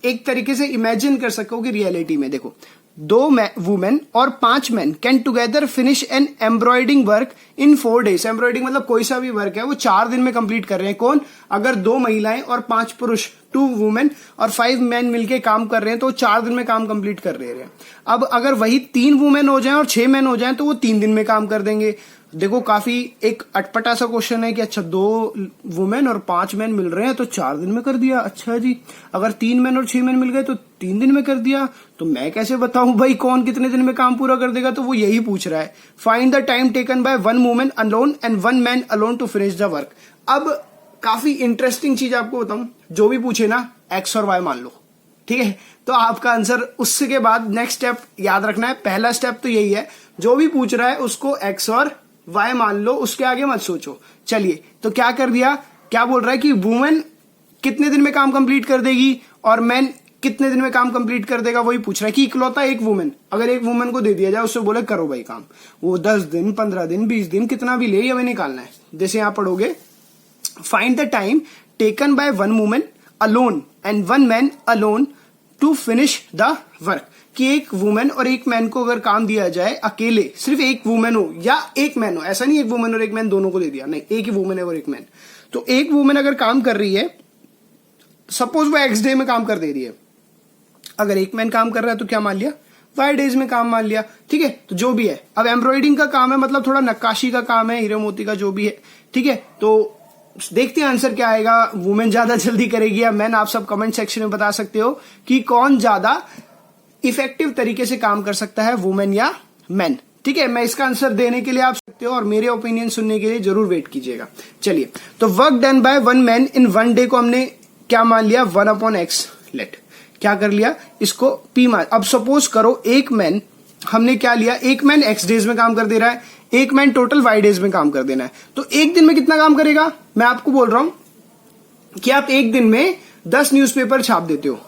एक तरीके से इमेजिन कर सकोगे रियलिटी में। देखो, 2 वुमेन और 5 man can together finish an embroidering work in 4 days। Embroidering मतलब कोई सा भी वर्क है वो 4 दिन में कंप्लीट कर रहे हैं। कौन, अगर 2 महिलाएं और 5 पुरुष, 2 वुमेन और 5 मैन मिलके काम कर रहे हैं तो 4 दिन में काम कंप्लीट कर रहे हैं। अब अगर वही 3 वुमेन हो जाएं और 6 मैन हो जाएं तो वो 3 दिन में काम कर देंगे। देखो काफी एक अटपटा सा क्वेश्चन है कि अच्छा 2 वुमेन और 5 मैन मिल रहे हैं तो 4 दिन में कर दिया। अच्छा जी, अगर 3 मैन और 6 मैन मिल गए तो 3 दिन में कर दिया। तो मैं कैसे बताऊं भाई कौन कितने दिन में काम पूरा कर देगा। तो वो यही पूछ रहा है, find the time taken by 1 women alone and 1 man alone to finish the work. अब काफी इंटरेस्टिंग चीज आपको बताऊं, जो भी पूछे ना x और y मान लो, ठीक है, तो आपका आंसर उसके बाद नेक्स्ट स्टेप याद रखना है। पहला स्टेप तो यही है, जो भी पूछ रहा है उसको x और y मान लो, उसके आगे मत सोचो। चलिए, तो क्या कर दिया, क्या बोल रहा है कि वुमेन कितने दिन में काम कंप्लीट कर देगी और मैन कितने दिन में काम कंप्लीट कर देगा, वही पूछ रहा है कि इकलौता एक वुमेन, अगर एक वुमेन को दे दिया जाए, उससे बोले करो भाई काम, वो 10 दिन 15 दिन 20 दिन कितना भी ले, ये हमें निकालना है। जैसे यहां पढ़ोगे, find the time taken by 1 women alone and 1 man alone to finish the work. कि एक वुमेन और एक मैन को अगर काम दिया जाए अकेले, सिर्फ एक वुमेन हो या एक मैन हो, ऐसा नहीं एक वुमेन और एक मैन दोनों को दे दिया, नहीं, एक ही वुमेन है और एक मैन। तो एक वुमेन अगर काम कर रही है, सपोज वो x डे में काम कर दे रही है, अगर एक मैन काम कर रहा है तो क्या मान लिया, y डेज में काम मान लिया, ठीक है। तो जो भी है, अब एम्ब्रॉयडिंग का काम है, मतलब थोड़ा नक्काशी का काम है, हीरे मोती का जो भी है, ठीक है। तो देखते हैं आंसर क्या आएगा, वुमेन ज्यादा जल्दी करेगी या मैन। आप सब कमेंट सेक्शन में बता सकते हो कि कौन ज्यादा इफेक्टिव तरीके से काम कर सकता है, वुमेन या मैन, ठीक है। मैं इसका आंसर देने के लिए आप सकते हो और मेरे ओपिनियन सुनने के लिए जरूर वेट कीजिएगा। चलिए, तो work done by 1 man in 1 day को हमने क्या मान लिया, 1/x। लेट क्या कर लिया, इसको p मान। अब सपोज करो एक मैन, हमने क्या लिया, एक मैन x डेज में काम कर दे रहा है, एक मैन टोटल y डेज में काम कर देना है। तो एक दिन में कितना काम करेगा, मैं आपको बोल रहा हूं कि आप एक दिन में 10 न्यूज़पेपर छाप देते हो,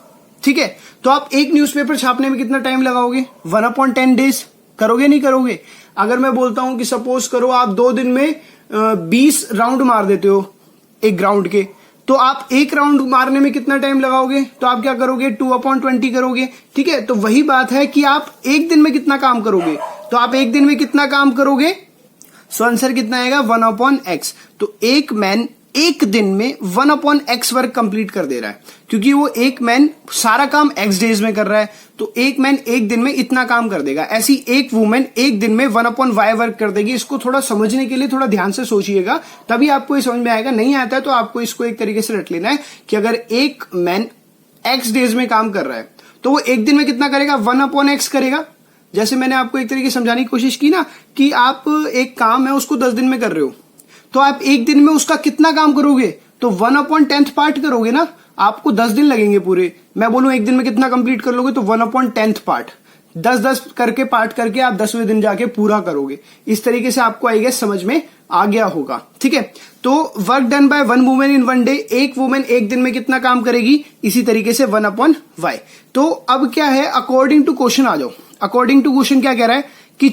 ठीक है। तो आप एक न्यूज़पेपर छापने में कितना टाइम लगाओगे, 1/10 डेज। करोगे नहीं करोगे। अगर मैं बोलता हूं कि सपोज करो आप 2 दिन में 20 राउंड मार देते हो एक ग्राउंड के, तो आप एक राउंड मारने में कितना टाइम लगाओगे, तो आप क्या करोगे, 2/20 करोगे, ठीक है। तो वही बात है कि आप एक दिन में कितना काम करोगे, तो आप एक दिन में कितना काम करोगे, सो आंसर कितना आएगा, 1/x। तो एक मैन एक दिन में 1/x वर्क कंप्लीट कर दे रहा है, क्योंकि वो एक मैन सारा काम x डेज में कर रहा है, तो एक मैन एक दिन में इतना काम कर देगा। ऐसी एक वुमेन एक दिन में 1/y वर्क कर देगी। इसको थोड़ा समझने के लिए थोड़ा ध्यान से सोचिएगा, तभी आपको ये समझ में आएगा। नहीं आता है तो आपको इसको एक तरीके से रट लेना है कि अगर एक मैन x डेज में काम कर रहा है तो वो एक दिन में कितना करेगा, 1/x करेगा। जैसे मैंने आपको एक तरीके से समझाने की कोशिश की ना कि आप एक काम है उसको 10 दिन में कर रहे हो, तो आप एक दिन में उसका कितना काम करोगे, तो 1/10 पार्ट करोगे ना। आपको 10 दिन लगेंगे पूरे। मैं बोलूं एक दिन में कितना कंप्लीट कर लोगे, तो 1/10 पार्ट, 10-10 करके पार्ट करके आप 10वें दिन जाके पूरा करोगे। इस तरीके से आपको आई गेस समझ में आ गया होगा। ठीक है, तो work done by one women in one day, एक वुमेन एक दिन में कितना काम करेगी, इसी तरीके से 1/y। तो अब क्या है, अकॉर्डिंग टू क्वेश्चन आ जाओ। अकॉर्डिंग टू क्वेश्चन क्या कह रहा है कि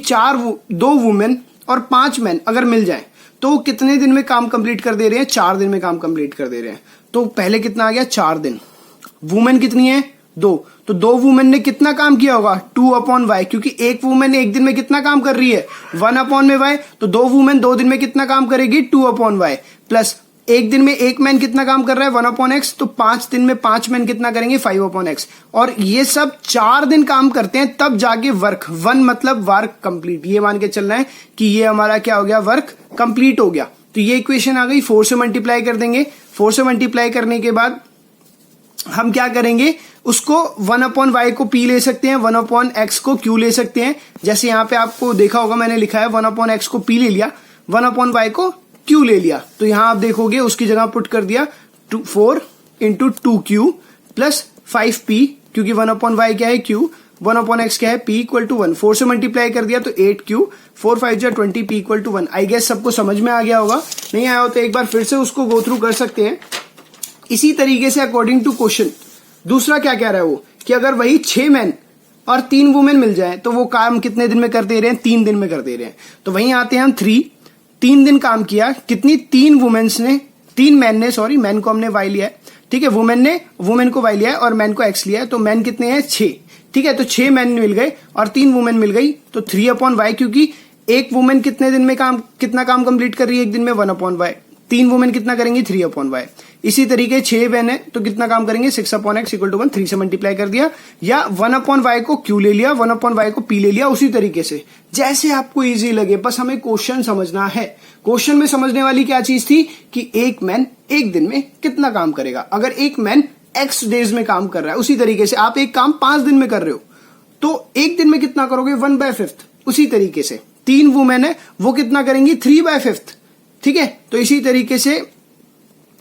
2 वुमेन और 5 मैन अगर मिल जाए तो कितने दिन में काम कंप्लीट कर दे रहे हैं, 4 दिन में काम कंप्लीट कर दे रहे हैं। तो पहले कितना आ गया, 4 दिन। वुमेन कितनी है, 2, तो 2 वुमेन ने कितना काम किया होगा, 2/y, क्योंकि एक वुमेन एक दिन में कितना काम कर रही है, 1/y, तो 2 वुमेन 2 दिन में कितना काम करेगी, 2/y, प्लस एक दिन में एक मैन कितना काम कर रहा है, 1/x, तो 5 दिन में 5 मैन कितना करेंगे, 5/x। और ये सब 4 दिन काम करते हैं तब जाके वर्क, 1 मतलब वर्क कंप्लीट, ये मान के चलना है कि ये हमारा क्या हो गया, वर्क कंप्लीट हो गया। तो ये इक्वेशन आ गई, 4 से मल्टीप्लाई कर देंगे। 4 से मल्टीप्लाई करने के बाद हम क्या करेंगे, उसको 1/y को p ले सकते हैं, 1/x को q ले सकते हैं। जैसे यहां पे आपको देखा होगा मैंने लिखा है 1/x को p ले लिया, 1/y को q ले लिया। तो यहां आप देखोगे उसकी जगह पुट कर दिया 4 × 2q प्लस 5p, क्योंकि 1/y क्या है, q, 1/x क्या है, p = 1। 4 से मल्टीप्लाई कर दिया तो 8q, 4 5 जा 20, p = 1। आई गेस सबको समझ में आ गया होगा। नहीं आया हो तो एक बार फिर से उसको गो थ्रू कर सकते हैं। इसी तरीके से अकॉर्डिंग टू क्वेश्चन दूसरा क्या कह रहा है वो, कि अगर वही 6 मैन और 3 वुमेन मिल जाए तो वो काम कितने दिन में कर दे रहे हैं, 3 दिन में कर दे रहे हैं। तो वहीं आते हैं हम 3 दिन काम किया, कितनी, 3 मैन ने, सॉरी मैन को हमने y लिया है, ठीक है, वुमेन को y लिया है और मैन को x लिया है। तो मैन कितने हैं, 6, ठीक है, तो 6 मैन मिल गए और 3 वुमेन मिल गई, तो 3/y, क्योंकि एक वुमेन कितने दिन में कितना काम कंप्लीट कर रही है एक दिन में, 1/y। 3 वुमेन कितना करेंगी, 3/y। इसी तरीके 6 मैन है तो कितना काम करेंगे, 6/x = 1। 3 से मल्टीप्लाई कर दिया, या 1/y को q ले लिया, 1/y को p ले लिया। उसी तरीके से जैसे आपको इजी लगे, बस हमें क्वेश्चन समझना है। क्वेश्चन में समझने वाली क्या चीज थी कि एक मैन एक दिन में कितना काम करेगा। अगर एक मैन x डेज में काम कर रहा है, उसी तरीके से आप एक काम 5 दिन में कर रहे हो तो एक दिन में कितना करोगे, 1/5। उसी तरीके से 3 वुमेन है वो कितना करेंगी, 3/5। ठीक है, तो इसी तरीके से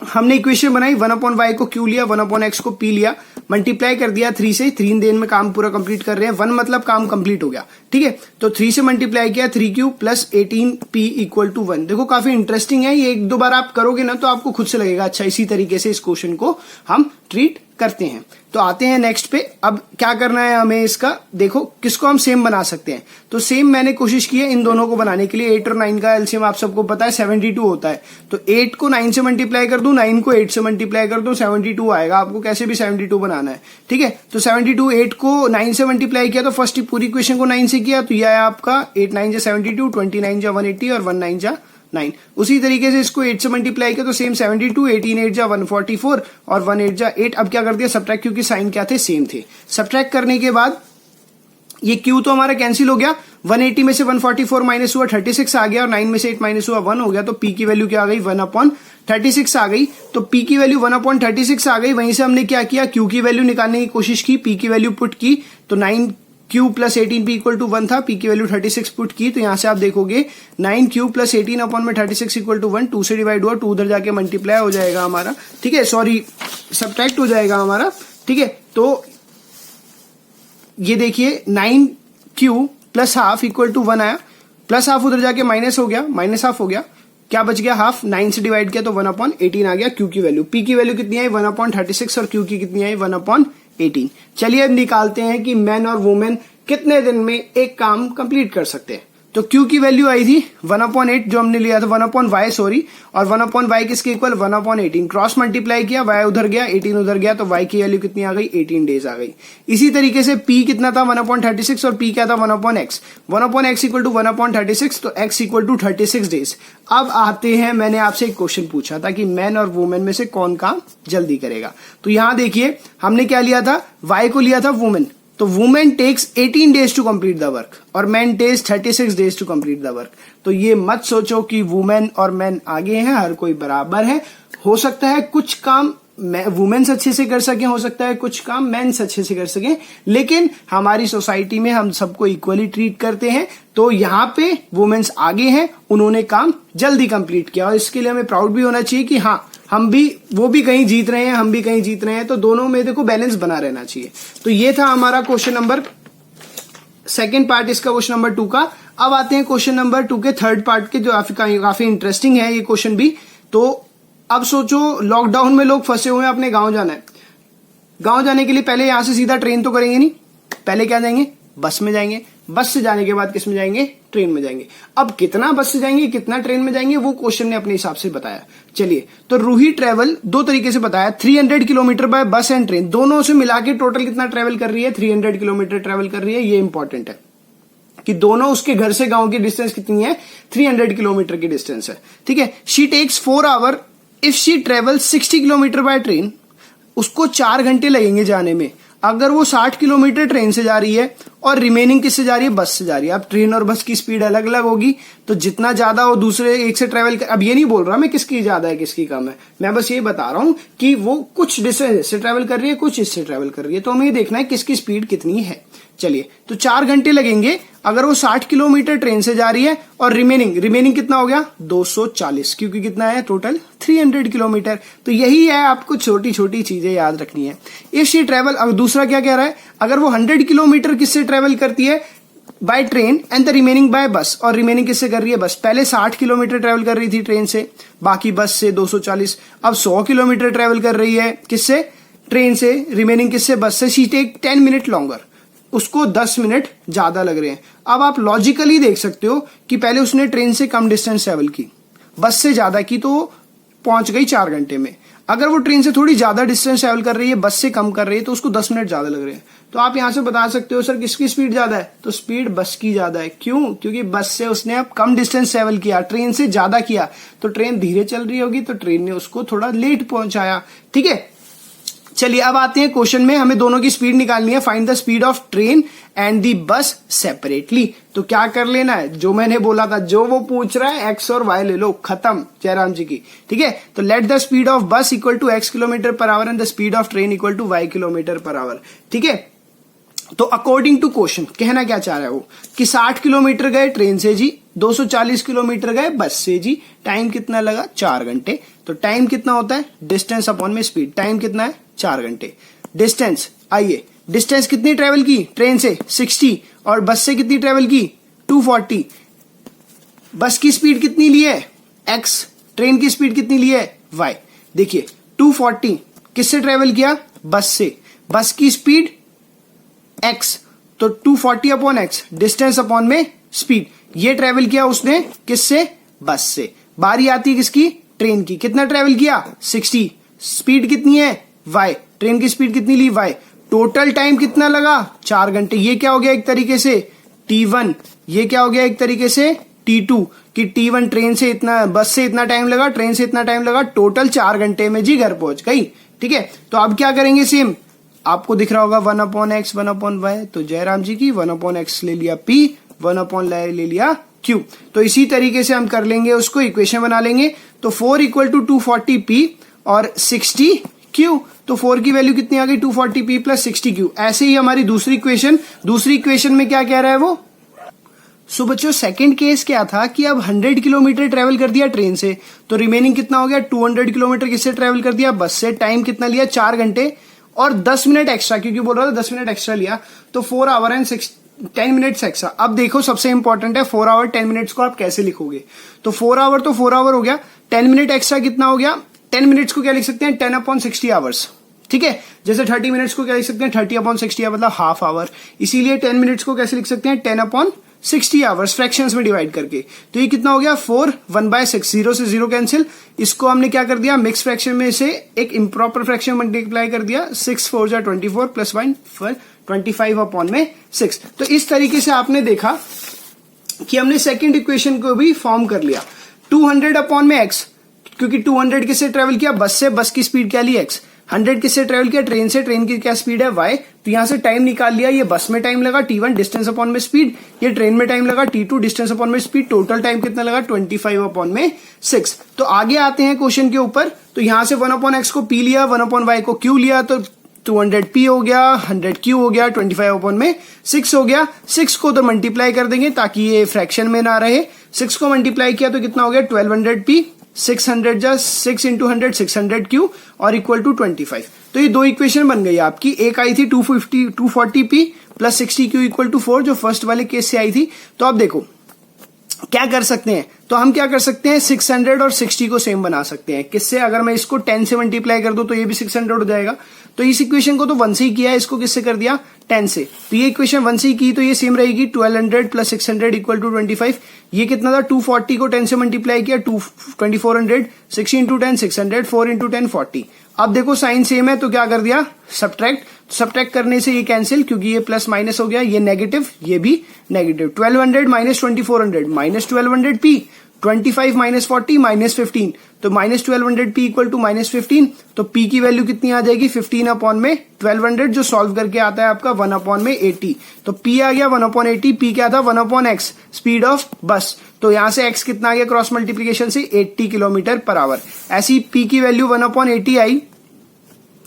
हमने इक्वेशन बनाई, 1/y को q लिया, 1/x को p लिया, मल्टीप्लाई कर दिया 3 से। 3 दिन में काम पूरा कंप्लीट कर रहे हैं, 1 मतलब काम कंप्लीट हो गया। ठीक है, तो 3 से मल्टीप्लाई किया, 3q प्लस 18p = 1। देखो काफी इंटरेस्टिंग है ये, 1-2 बार आप करोगे ना तो आपको खुद से लगेगा अच्छा। इसी तरीके से इस क्वेश्चन को हम ट्रीट करते हैं। तो आते हैं नेक्स्ट पे। अब क्या करना है हमें इसका, देखो किसको हम सेम बना सकते हैं। तो सेम मैंने कोशिश की है इन दोनों को बनाने के लिए। 8 और 9 का एलसीएम आप सबको पता है 72 होता है। तो 8 को 9 से मल्टीप्लाई कर दूं, 9 को 8 से मल्टीप्लाई कर दूं, 72 आएगा। आपको कैसे भी 72 बनाना है, ठीक है। तो 72, 8 को 9 से मल्टीप्लाई किया तो फर्स्ट पूरी इक्वेशन को 9 से किया, तो यह है आपका 8 9 जा 72, 20 9 जा 180 और 1 9 जा 9। उसी तरीके से इसको 8 से मल्टीप्लाई किया तो सेम 72, 18 8 जा 144 और 1 8 जा 8। अब क्या कर दिया, सब्ट्रैक्ट, क्योंकि साइन क्या थे, सेम थे। सब्ट्रैक्ट करने के बाद ये Q तो हमारा कैंसिल हो गया। 180 में से 144 माइनस हुआ 36 आ गया और 9 में से 8 माइनस हुआ 1 हो गया। तो P की वैल्यू क्या आ गई, 1/36 आ गई। तो P की वैल्यू 1/36 आ गई। वहीं से हमने क्या किया, Q की वैल्यू निकालने की कोशिश की, P की वैल्यू पुट की तो 9Q प्लस 18P = 1 था। P की वैल्यू 36 पुट की, तो यहां से आप देखोगे 9Q प्लस 18 अपॉन में 36 = 1। 2 से डिवाइड हुआ, 2 उधर जाके मल्टीप्लाई हो जाएगा हमारा, ठीक है, सॉरी सब्ट्रैक्ट हो जाएगा हमारा, ठीक है। तो ये देखिए 9Q प्लस हाफ = 1 आया, प्लस हाफ उधर जाके माइनस हो गया, माइनस हाफ हो गया, क्या बच गया, हाफ। 9 से डिवाइड किया तो 1/18 आ गया Q की वैल्यू। P की वैल्यू कितनी आई, 1/36 और Q की कितनी आई, 1/18। चलिए अब निकालते हैं कि मैन और वुमेन कितने दिन में एक काम कंप्लीट कर सकते हैं। तो Q की वैल्यू आई थी 1/8 जो हमने लिया था 1/y सॉरी, और 1/y किसके इक्वल 1/18, क्रॉस मल्टीप्लाई किया, y उधर गया 18 उधर गया, तो y की वैल्यू कितनी आ गई 18 डेज आ गई। इसी तरीके से P कितना था 1/36 और P क्या था 1/x, 1/x इक्वल टू 1/36, तो x इक्वल टू 36 डेज। अब आते हैं, मैंने आपसे एक क्वेश्चन पूछा था कि मैन और वुमेन में से कौन काम जल्दी करेगा। तो यहां देखिए हमने क्या लिया था, y को लिया था वुमेन, तो women takes 18 days to complete the work और man takes 36 days to complete the work. तो ये मत सोचो कि वुमेन और मैन आगे हैं, हर कोई बराबर है। हो सकता है कुछ काम वुमेन्स अच्छे से कर सके, हो सकता है कुछ काम मेंस अच्छे से कर सके, लेकिन हमारी सोसाइटी में हम सबको इक्वली ट्रीट करते हैं। तो यहाँ पे वुमेन्स आगे हैं, उन्होंने काम जल्दी कंप्लीट किया और इसके लिए हमें प्राउड भी होना चाहिए कि हाँ हम भी, वो भी कहीं जीत रहे हैं, हम भी कहीं जीत रहे हैं, तो दोनों में देखो बैलेंस बना रहना चाहिए। तो ये था हमारा क्वेश्चन नंबर, सेकेंड पार्ट इसका क्वेश्चन नंबर 2 का। अब आते हैं क्वेश्चन नंबर 2 के थर्ड पार्ट के, जो काफी इंटरेस्टिंग है ये क्वेश्चन भी। तो अब सोचो लॉकडाउन में लोग फंसे हुए हैं, अपने गांव जाना है। गांव जाने के लिए पहले यहां से सीधा ट्रेन तो करेंगे नहीं, पहले क्या जाएंगे, बस में जाएंगे। बस से जाने के बाद किस में जाएंगे, ट्रेन में जाएंगे। अब कितना बस से जाएंगे कितना ट्रेन में जाएंगे वो क्वेश्चन ने अपने हिसाब से बताया। चलिए, तो रूही ट्रेवल दो तरीके से बताया, 300 किलोमीटर बाय बस एंड ट्रेन, दोनों से मिला के टोटल कितना ट्रेवल कर रही है, 300 किलोमीटर ट्रेवल कर रही है। ये इंपॉर्टेंट है कि दोनों उसके घर से गांव की डिस्टेंस कितनी है, 300 किलोमीटर की डिस्टेंस है। ठीक है, she takes 4 hour if she travel 60 kilometre by train, उसको 4 घंटे लगेंगे जाने में अगर वो 60 किलोमीटर ट्रेन से जा रही है और रिमेनिंग किससे जा रही है, बस से जा रही है। अब ट्रेन और बस की स्पीड अलग अलग होगी, तो जितना ज्यादा वो दूसरे एक से ट्रेवल कर, अब ये नहीं बोल रहा मैं किसकी ज्यादा है किसकी कम है, मैं बस ये बता रहा हूं कि वो कुछ डिस्टेंस इससे ट्रेवल कर रही है, कुछ इससे ट्रेवल कर रही है, तो हमें ये देखना है किसकी स्पीड कितनी है। चलिए, तो 4 घंटे लगेंगे अगर वो 60 किलोमीटर ट्रेन से जा रही है और रिमेनिंग कितना हो गया 240, क्योंकि कितना है टोटल 300 किलोमीटर। तो यही है, आपको छोटी छोटी चीजें याद रखनी है। इफ शी ट्रेवल, अब दूसरा क्या कह रहा है, अगर वो 100 किलोमीटर किससे ट्रेवल करती है, by train and the remaining by bus, और रिमेनिंग किससे कर रही है, बस। पहले 60 किलोमीटर ट्रेवल कर रही थी ट्रेन से, बाकी बस से 240, अब 100 किलोमीटर ट्रेवल कर रही है किससे, ट्रेन से, रिमेनिंग किससे, बस से। शी टेक 10 मिनट लॉन्गर, उसको 10 मिनट ज्यादा लग रहे हैं। अब आप लॉजिकली देख सकते हो कि पहले उसने ट्रेन से कम डिस्टेंस ट्रेवल की, बस से ज्यादा की, तो पहुंच गई 4 घंटे में। अगर वो ट्रेन से थोड़ी ज्यादा डिस्टेंस ट्रेवल कर रही है, बस से कम कर रही है, तो उसको 10 मिनट ज्यादा लग रहे हैं। तो आप यहां से बता सकते हो सर किसकी स्पीड ज्यादा है, तो स्पीड बस की ज्यादा है। क्यों, क्योंकि बस से उसने अब कम डिस्टेंस ट्रेवल किया, ट्रेन से ज्यादा किया, तो ट्रेन धीरे चल रही होगी, तो ट्रेन ने उसको थोड़ा लेट पहुंचाया। ठीक है, चलिए अब आते हैं क्वेश्चन में, हमें दोनों की स्पीड निकालनी है। Find the speed of train and the बस सेपरेटली। तो क्या कर लेना है, जो मैंने बोला था, जो वो पूछ रहा है एक्स और वाई ले लो, खत्म जयराम जी की। ठीक है, तो let the speed of bus equal to x kilometre per hour and the speed of train equal to y kilometre per hour. ठीक है, तो अकॉर्डिंग टू क्वेश्चन कहना क्या चाह रहा है वो, कि 60 किलोमीटर गए ट्रेन से जी, 240 किलोमीटर गए बस से जी, टाइम कितना लगा 4 घंटे। तो टाइम कितना होता है, डिस्टेंस अपॉन में स्पीड, टाइम कितना है 4 घंटे। डिस्टेंस, आइए डिस्टेंस कितनी ट्रेवल की ट्रेन से 60 और बस से कितनी ट्रेवल की 240। बस की स्पीड कितनी ली है x, ट्रेन की स्पीड कितनी ली है y। देखिए 240 किससे ट्रेवल किया, बस से, बस की स्पीड x, तो 240 अपॉन x, डिस्टेंस अपॉन में स्पीड, ये ट्रेवल किया उसने किससे, बस से। बारी आती है किसकी, ट्रेन की, कितना ट्रेवल किया 60, स्पीड कितनी है y, ट्रेन की स्पीड कितनी ली y, टोटल टाइम कितना लगा 4 घंटे। ये क्या हो गया एक तरीके से T1, ये क्या हो गया एक तरीके से T2, कि T1 ट्रेन से इतना, बस से इतना टाइम लगा, ट्रेन से इतना टाइम लगा, टोटल 4 घंटे में जी घर पहुंच गई। ठीक है, तो अब क्या करेंगे, सेम आपको दिख रहा होगा 1/x 1/y, तो जयराम जी की 1/x ले लिया P, 1/y ले लिया Q। तो इसी तरीके से हम कर लेंगे, उसको इक्वेशन बना लेंगे। तो 4 इक्वल टू 240 P और 60 Q, तो 4 की वैल्यू कितनी आ गई 240 P प्लस 60 Q। ऐसे ही हमारी दूसरी इक्वेशन में क्या कह रहा है वो। सो बच्चों सेकंड केस क्या था कि अब 100 किलोमीटर ट्रेवल कर दिया ट्रेन से, तो रिमेनिंग कितना हो गया 200 किलोमीटर किससे ट्रेवल कर दिया, बस से। टाइम कितना लिया 4 घंटे और 10 मिनट एक्स्ट्रा, क्योंकि बोल रहा था 10 मिनट एक्स्ट्रा लिया, तो 4 आवर एंड 10 मिनट्स एक्स्ट्रा। अब देखो सबसे इंपॉर्टेंट है 4 आवर 10 मिनट्स को आप कैसे लिखोगे। तो 4 आवर तो 4 आवर हो गया, 10 मिनट एक्स्ट्रा कितना हो गया, 10 मिनट्स को क्या लिख सकते हैं 10/60 आवर्स। ठीक है, जैसे 30 मिनट्स को क्या लिख सकते हैं 30/60, मतलब हाफ आवर। इसीलिए 10 मिनट्स को कैसे लिख सकते हैं 60 आवर्स फ्रैक्शंस में डिवाइड करके। तो ये कितना हो गया 4 1/6, 0 से 0 कैंसिल। इसको हमने क्या कर दिया मिक्स फ्रैक्शन में से एक इम्प्रॉपर फ्रैक्शन मल्टीप्लाई कर दिया, 6 4 जा 24 प्लस 1 25/6। तो इस तरीके से आपने देखा कि हमने सेकेंड इक्वेशन को भी फॉर्म कर लिया। 200/x, क्योंकि 200 किससे ट्रेवल किया, बस से, बस की स्पीड क्या ली x, 100 किससे ट्रेवल किया, ट्रेन से, ट्रेन की क्या स्पीड है y। तो यहां से टाइम निकाल लिया, ये बस में टाइम लगा t1 डिस्टेंस अपॉन में स्पीड, ये ट्रेन में टाइम लगा t2 डिस्टेंस अपॉन में स्पीड, टोटल टाइम कितना लगा 25/6। तो आगे आते हैं क्वेश्चन के ऊपर। तो यहां से 1/x को p लिया, 1/y को q लिया, तो 200p हो गया, 100q हो गया, 25/6 हो गया। 6 को तो मल्टीप्लाई कर देंगे ताकि ये फ्रैक्शन में ना रहे। 6 को मल्टीप्लाई किया तो कितना हो गया 1200p, 600 जा 6 इंटू 100 600q और इक्वल टू 25। तो ये दो इक्वेशन बन गई आपकी। एक आई थी 240p plus 60q equal to 4, जो फर्स्ट वाले केस से आई थी। तो अब देखो क्या कर सकते हैं, तो हम क्या कर सकते हैं 600 और 60 को सेम बना सकते हैं। किससे, अगर मैं इसको 10 से मल्टीप्लाई कर दूं तो ये भी 600 हो जाएगा। तो इस इक्वेशन को तो 1 से ही किया है, इसको किससे कर दिया 10 से। तो ये इक्वेशन 1 से ही की तो ये सेम रहेगी, 1200 प्लस 600 इक्वल टू 25। ये कितना था 240 को 10 से मल्टीप्लाई किया 2400, 6 इंटू 10 600, 4 इंटू 10 40। अब देखो साइन सेम है तो क्या कर दिया सब्ट्रैक्ट करने से ये कैंसिल, क्योंकि ये प्लस माइनस हो गया, ये नेगेटिव ये भी negative. 1200 minus 2400 minus 1200p, 25 minus 40 minus 15, तो minus 1200p equal to minus 15। तो p की वैल्यू कितनी आ जाएगी 15/1200, जो सॉल्व करके आता है आपका 1/80। तो p आ गया 1/80, p क्या था 1/x स्पीड ऑफ बस। तो यहां से x कितना आ गया क्रॉस मल्टीप्लीकेशन से 80 किलोमीटर पर आवर। ऐसी p की वैल्यू 1/80 आई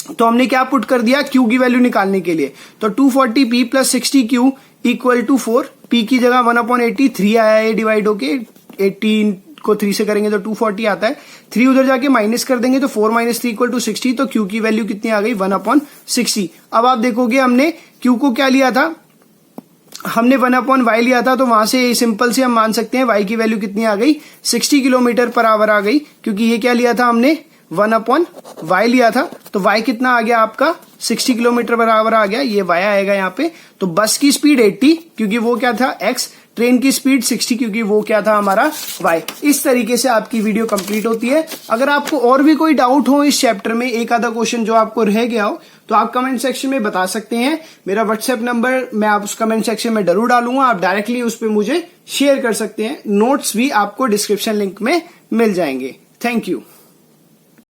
तो हमने क्या पुट कर दिया q की वैल्यू निकालने के लिए। तो 240p plus 60q equal to 4, p की जगह 1/80, 3 आया है डिवाइड होके, 18 को 3 से करेंगे तो 240 आता है, 3 उधर जाके माइनस कर देंगे तो 4 माइनस 3 इक्वल टू 60। तो q की वैल्यू कितनी आ गई 1/60। अब आप देखोगे हमने q को क्या लिया था, हमने 1/y लिया था, तो वहां से सिंपल से हम मान सकते हैं y की वैल्यू कितनी आ गई 60 किलोमीटर पर आवर आ गई, क्योंकि ये क्या लिया था हमने 1/y लिया था। तो y कितना आ गया आपका 60 किलोमीटर पर आवर आ गया, ये y आएगा यहाँ पे। तो बस की स्पीड 80 क्योंकि वो क्या था x, ट्रेन की स्पीड 60 क्योंकि वो क्या था हमारा y। इस तरीके से आपकी वीडियो कंप्लीट होती है। अगर आपको और भी कोई डाउट हो इस चैप्टर में, एक आधा क्वेश्चन जो आपको रह गया हो, तो आप कमेंट सेक्शन में बता सकते हैं। मेरा व्हाट्सएप नंबर मैं आप उस कमेंट सेक्शन में जरूर डालूंगा, आप डायरेक्टली उस पर मुझे शेयर कर सकते हैं। नोट्स भी आपको डिस्क्रिप्शन लिंक में मिल जाएंगे। Thank you.